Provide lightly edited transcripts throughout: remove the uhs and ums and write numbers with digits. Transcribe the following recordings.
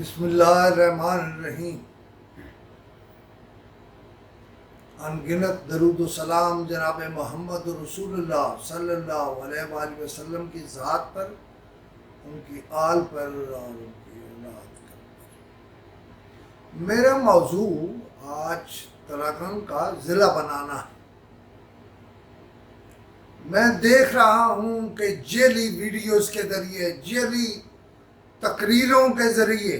بسم اللہ الرحمن الرحیم۔ انگنت درود و سلام جناب محمد رسول اللہ صلی اللہ علیہ وآلہ وسلم کی ذات پر، ان کی آل پر اور ان کی اولاد پر۔ میرا موضوع آج تلاقن کا ضلع بنانا ہے۔ میں دیکھ رہا ہوں کہ جعلی ویڈیوز کے ذریعے، جعلی تقریروں کے ذریعے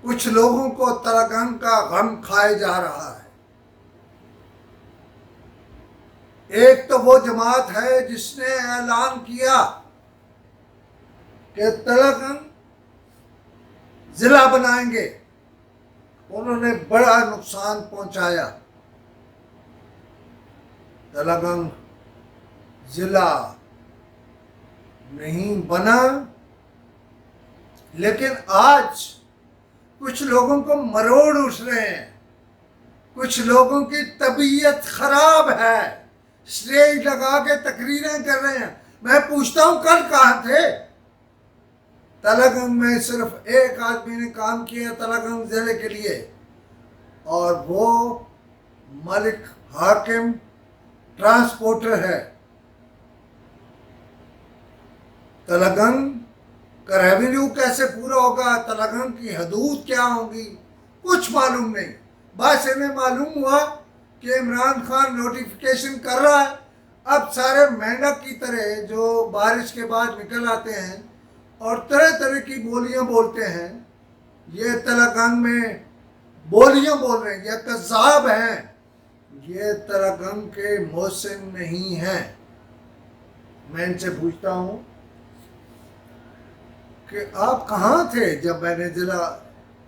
کچھ لوگوں کو تلاقن کا غم کھائے جا رہا ہے۔ ایک تو وہ جماعت ہے جس نے اعلان کیا کہ تلاقن ضلع بنائیں گے، انہوں نے بڑا نقصان پہنچایا۔ تلاقن ضلع نہیں بنا، لیکن آج کچھ لوگوں کو مروڑ اٹھ رہے ہیں، کچھ لوگوں کی طبیعت خراب ہے، اسٹیج لگا کے تقریریں کر رہے ہیں۔ میں پوچھتا ہوں کل کہاں تھے؟ تلاقن میں صرف ایک آدمی نے کام کیا تلاقن ضلع کے لیے، اور وہ ملک حاکم ٹرانسپورٹر ہے۔ تلاقن کا ریونیو کیسے پورا ہوگا، تلاقن کی حدود کیا ہوں گی، کچھ معلوم نہیں۔ بس انہیں معلوم ہوا کہ عمران خان نوٹیفیکیشن کر رہا ہے۔ اب سارے مینڈک کی طرح جو بارش کے بعد نکل آتے ہیں اور طرح طرح کی بولیاں بولتے ہیں، یہ تلاقن میں بولیاں بول رہے ہیں، یہ کذاب ہیں، یہ تلاقن کے محسن نہیں ہیں۔ میں ان سے پوچھتا ہوں کہ آپ کہاں تھے جب میں نے ضلع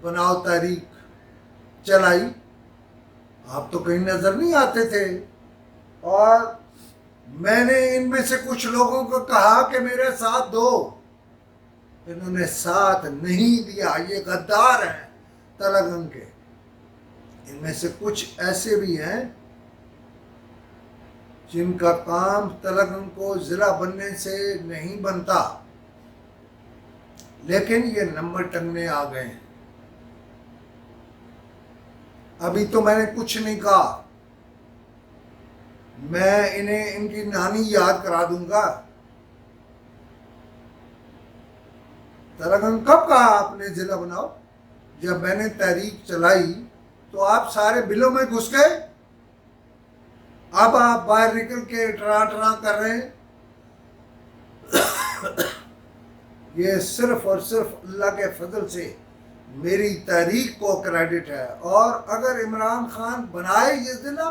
بناؤ تحریک چلائی؟ آپ تو کہیں نظر نہیں آتے تھے۔ اور میں نے ان میں سے کچھ لوگوں کو کہا کہ میرے ساتھ دو، انہوں نے ساتھ نہیں دیا۔ یہ غدار ہیں تلاقن کے۔ ان میں سے کچھ ایسے بھی ہیں جن کا کام تلاقن کو ضلع بننے سے نہیں بنتا، لیکن یہ نمبر ٹنگنے آ گئے ہیں۔ ابھی تو میں نے کچھ نہیں کہا، میں انہیں ان کی نانی یاد کرا دوں گا۔ تلاقن کب کہا آپ نے ضلع بناؤ؟ جب میں نے تحریک چلائی تو آپ سارے بلوں میں گھس گئے۔ اب آپ باہر نکل کے ٹراں ٹراں کر رہے ہیں۔ یہ صرف اور صرف اللہ کے فضل سے میری تحریک کو کریڈٹ ہے، اور اگر عمران خان بنائے یہ ضلع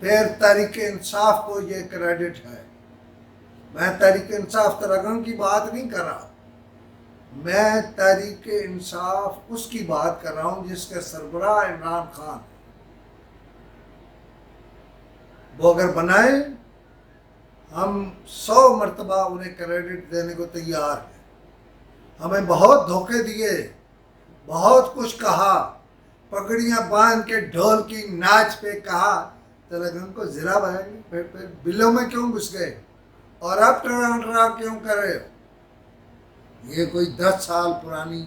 پھر تحریک انصاف کو یہ کریڈٹ ہے۔ میں تحریک انصاف تلاقن کی بات نہیں کر رہا، میں تحریک انصاف اس کی بات کر رہا ہوں جس کے سربراہ عمران خان۔ وہ اگر بنائے، ہم 100 مرتبہ انہیں کریڈٹ دینے کو تیار ہیں۔ ہمیں بہت دھوکے دیے، بہت کچھ کہا، پگڑیاں باندھ کے ڈھول کی ناچ پہ کہا تلاقن کو ضلع بنائیں گے، پھر بلوں میں کیوں گھس گئے اور اب ٹرا کیوں کر رہے ہو؟ یہ کوئی 10 سال پرانی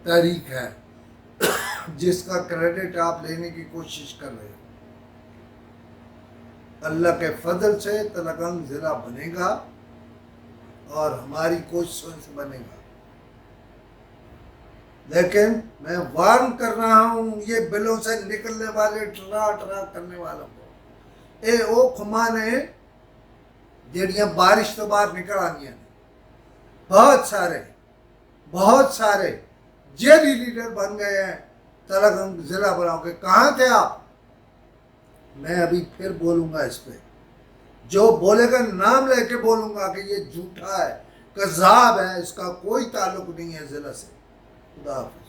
تحریک ہے جس کا کریڈٹ آپ لینے کی کوشش کر رہے ہو۔ اللہ کے فضل سے تلاقن ضلع بنے گا، اور ہماری کوششوں سے بنے گا۔ لیکن میں وارن کر رہا ہوں یہ بلوں سے نکلنے والے ٹرا ٹرا کرنے والوں کو، اے او کھما نے جڑیاں بارش تو باہر نکل آنیاں نے۔ بہت سارے جیلی لیڈر بن گئے ہیں تلاقن ضلع بناؤ کے۔ کہاں تھے آپ؟ میں ابھی پھر بولوں گا اس پہ، جو بولے گا نام لے کے بولوں گا کہ یہ جھوٹا ہے، کذاب ہے، اس کا کوئی تعلق نہیں ہے ضلع سے۔ خدا حافظ۔